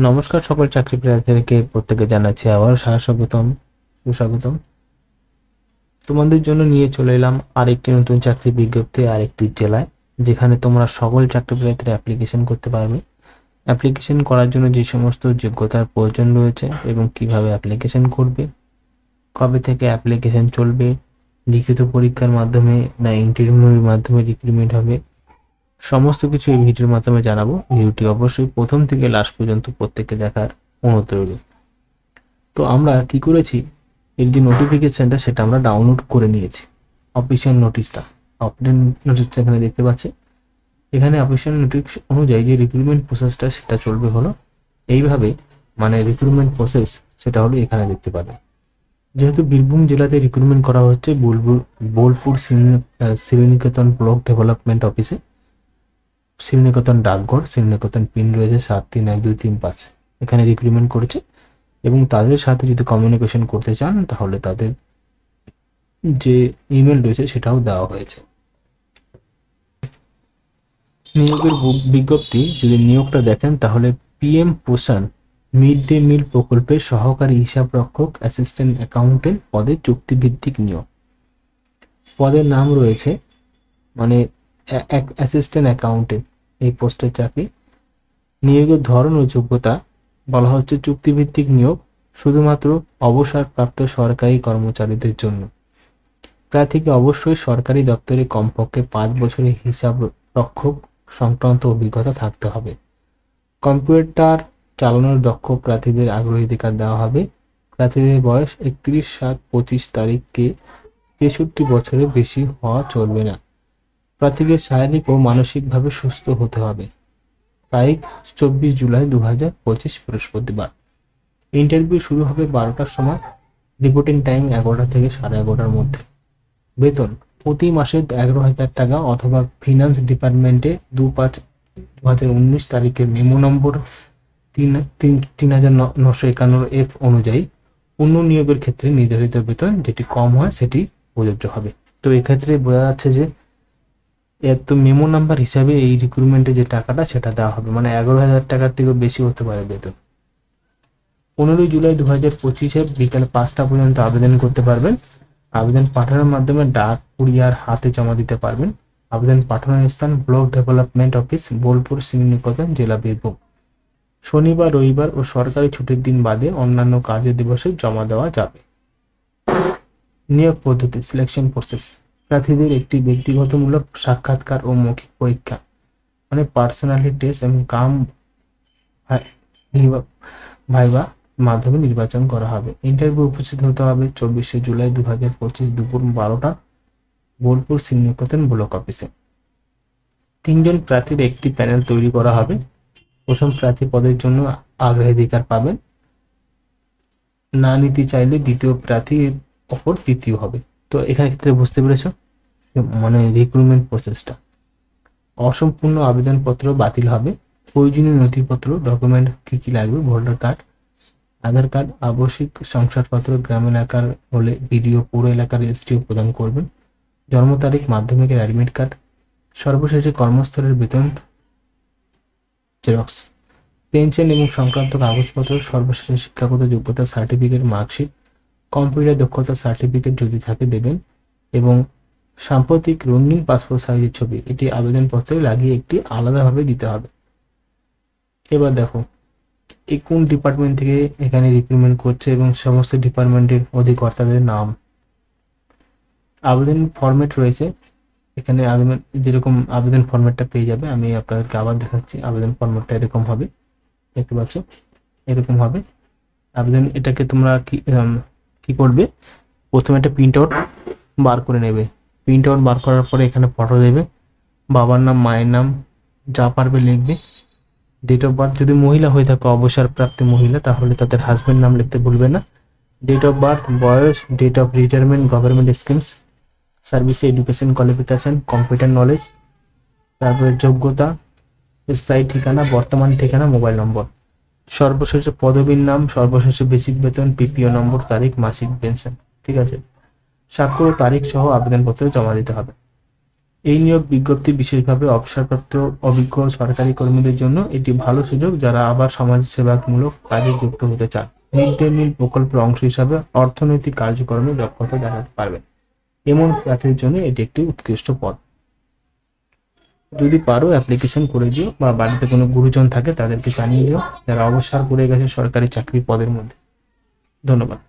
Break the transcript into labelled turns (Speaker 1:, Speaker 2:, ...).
Speaker 1: নমস্কার সকল চাকরি প্রার্থীদেরকে প্রত্যেকে জানাচ্ছি আবার সুস্বাগতম। তোমাদের জন্য নিয়ে চলে এলাম আরেকটি নতুন চাকরি বিজ্ঞপ্তি আরেকটি জেলায়, যেখানে তোমরা সকল চাকরি প্রার্থীরা অ্যাপ্লিকেশন করতে পারবে। অ্যাপ্লিকেশন করার জন্য যে সমস্ত যোগ্যতার প্রয়োজন রয়েছে এবং কিভাবে অ্যাপ্লিকেশন করবে, কবে থেকে অ্যাপ্লিকেশন চলবে, লিখিত পরীক্ষার মাধ্যমে না ইন্টারভিউর মাধ্যমে রিক্রুটমেন্ট হবে, সমস্ত কিছু এই ভিডিওর মাধ্যমে জানাবো। ভিডিওটি অবশ্যই প্রথম থেকে লাস্ট পর্যন্ত প্রত্যেককে দেখার অনুরোধ রইল। তো আমরা কি করেছি, এর যে নোটিফিকেশনটা সেটা আমরা ডাউনলোড করে নিয়েছি। অফিসিয়াল নোটিশটা এখানে দেখতে পাচ্ছি। এখানে অফিসিয়াল নোটিশ অনুযায়ী যে রিক্রুটমেন্ট প্রসেসটা সেটা চলবে হলো এইভাবে, মানে রিক্রুটমেন্ট প্রসেস সেটা হলো এখানে দেখতে পাবে। যেহেতু বীরভূম জেলাতে রিক্রুটমেন্ট করা হচ্ছে বোলপুর শ্রীনিকেতন ব্লক ডেভেলপমেন্ট অফিসে, শ্রীনিকেতন ডাকঘর, শ্রীনিকেতন পিন রয়েছে 731235, এখানে রিক্রুটমেন্ট করেছে এবং তাদের সাথে যদি কমিউনিকেশন করতে চান তাহলে তাদের যে ইমেল রয়েছে সেটাও দেওয়া হয়েছে। নিয়োগের বিজ্ঞপ্তি যদি নিয়োগটা দেখেন তাহলে পিএম পোষণ মিড ডে মিল প্রকল্পে সহকারী হিসাব রক্ষক অ্যাসিস্ট্যান্ট অ্যাকাউন্টেন্ট পদে চুক্তিভিত্তিক নিয়োগ। পদের নাম রয়েছে মানে অ্যাসিস্ট্যান্ট অ্যাকাউন্টেন্ট, এই পোস্টের চাকরি। নিয়োগের ধরন ও যোগ্যতা বলা হচ্ছে চুক্তিভিত্তিক নিয়োগ, শুধুমাত্র অবসরপ্রাপ্ত সরকারি কর্মচারীদের জন্য। প্রার্থীকে অবশ্যই সরকারি দপ্তরে কমপক্ষে 5 বছরের হিসাব রক্ষক সংক্রান্ত অভিজ্ঞতা থাকতে হবে। কম্পিউটার চালানোর দক্ষ প্রার্থীদের অগ্রাধিকার দেওয়া হবে। প্রার্থীদের বয়স 31/7/25 তারিখকে 63 বছরের বেশি হওয়া চলবে না। প্রার্থীকে শারীরিক ও মানসিকভাবে সুস্থ হতে হবে। তারিখ 24 জুলাই 2025 বৃহস্পতিবার। ইন্টারভিউ শুরু হবে 12টার সময়, রিপোর্টিং টাইম 11টা থেকে 11:30টার মধ্যে। বেতন প্রতি মাসে 11,000 টাকা অথবা ফিনান্স ডিপার্টমেন্টে 2/5/2019 তারিখের মেমো নম্বর 3951F অনুযায়ী অন্য নিয়োগের ক্ষেত্রে নির্ধারিত বেতন যেটি কম হয় সেটি প্রযোজ্য হবে। তো এক্ষেত্রে বোঝা যাচ্ছে যে এর তো মেমো নাম্বার হিসাবে এই রিক্রুটমেন্টে যে টাকাটা সেটা দেওয়া হবে, মানে 11,000 টাকার থেকেও বেশি হতে পারে বেতন। 15 জুলাই 2025 বিকাল 5টা পর্যন্ত আবেদন করতে পারবেন। আবেদন পাঠানোর মাধ্যমে ডাক, কুরিয়ার হাতে জমা দিতে পারবেন। আবেদন পাঠানোর স্থান block development office, Bolpur, Sriniketan, জেলা বীরভূম। শনিবার, রবিবার ও সরকারি ছুটির দিন বাদে অন্যান্য কাজের দিবসে জমা দেওয়া যাবে। নিয়োগ পদ্ধতি, সিলেকশন প্রসেস। প্রার্থীদের একটি ব্যক্তিগতমূলক সাক্ষাৎকার ও মৌখিক পরীক্ষা মানে পার্সোনালিটি টেস্ট এবং ভাইবা মাধ্যমে নির্বাচন করা হবে। ইন্টারভিউ উপস্থিত হতে হবে 24 জুলাই 2025 দুপুর 12টা, বোলপুর শ্রীনিকেতন ব্লক অফিসে। 3 জন প্রার্থীর একটি প্যানেল তৈরি করা হবে। প্রথম প্রার্থী পদের জন্য অগ্রাধিকার পাবেন, না নিতে চাইলে দ্বিতীয় প্রার্থীর অপর তৃতীয় হবে। তো এখানে ক্ষেত্রে বুঝতে পেরেছ মানে রিক্রুটমেন্ট প্রসেসটা। অসম্পূর্ণ আবেদনপত্র বাতিল হবে। প্রয়োজনীয় নথিপত্র ডকুমেন্ট কি লাগবে, ভোটার কার্ড, আধার কার্ড, আবশ্যিক শংসাপত্র, গ্রাম এলাকার হলে বিডিও, পৌর এলাকার এসডিও প্রদান করবেন। জন্ম তারিখ, মাধ্যমিকের অ্যাডমিট কার্ড, সর্বশেষে কর্মস্থলের বেতন জেরক্স, পেনশন এবং সংক্রান্ত কাগজপত্র, সর্বশেষে শিক্ষাগত যোগ্যতা সার্টিফিকেট, মার্কশিট, কম্পিউটার দক্ষতা সার্টিফিকেট যদি থাকে দেবেন এবং সাম্প্রতিক রঙিন পাসপোর্ট সাইজের ছবি এটি আবেদনপত্রে লাগিয়ে একটি আলাদাভাবে দিতে হবে। এবার দেখো এই কোন ডিপার্টমেন্ট থেকে এখানে রিক্রুটমেন্ট করছে এবং সমস্ত ডিপার্টমেন্টের অধিকর্তাদের নাম। আবেদন ফরম্যাট রয়েছে এখানে, যেরকম আবেদন ফরম্যাটটা পেয়ে যাবে, আমি আপনাদেরকে আবার দেখাচ্ছি। আবেদন ফরম্যাটটা এরকম হবে, দেখতে পাচ্ছ এরকম হবে আবেদন। এটাকে তোমরা কি করবে, প্রথমে একটা প্রিন্ট আউট বার করে নেবে। প্রিন্ট আউট বার করার পরে এখানে ফটো দেবে, বাবার নাম, মায়ের নাম যা পারবে লিখবে। ডেট অফ বার্থ, যদি মহিলা হয়ে থাকে অবসরপ্রাপ্ত মহিলা তাহলে তাদের হাজব্যান্ড নাম লিখতে ভুলবে না। ডেট অফ বার্থ, বয়স, date of retirement, government schemes, service, education qualification, computer knowledge, তারপরে যোগ্যতা, স্থায়ী ঠিকানা, বর্তমান ঠিকানা, মোবাইল নম্বর, সর্বশেষে পদবীর নাম, সর্বশেষে বেসিক বেতন, পিপিও নম্বর, তারিখ, মাসিক পেনশন। ঠিক আছে, স্বাক্ষর ও তারিখ সহ আবেদনপত্র জমা দিতে হবে। এই নিয়োগ বিজ্ঞপ্তি বিশেষভাবে অবসরপ্রাপ্ত অভিজ্ঞ সরকারি কর্মীদের জন্য এটি ভালো সুযোগ যারা আবার সমাজসেবামূলক কাজে যুক্ত হতে চান। মিড ডে মিল প্রকল্পের অংশ হিসাবে অর্থনৈতিক কার্যক্রমে দক্ষতা দেখাতে পারবেন এমন প্রার্থীর জন্য এটি একটি উৎকৃষ্ট পদ। যদি পারো অ্যাপ্লিকেশন করে দিও বা বাড়িতে কোনো গুরুজন থাকে তাদেরকে জানিয়ে দিও যারা অবসর করে গেছে সরকারি চাকরি পদের মধ্যে। ধন্যবাদ।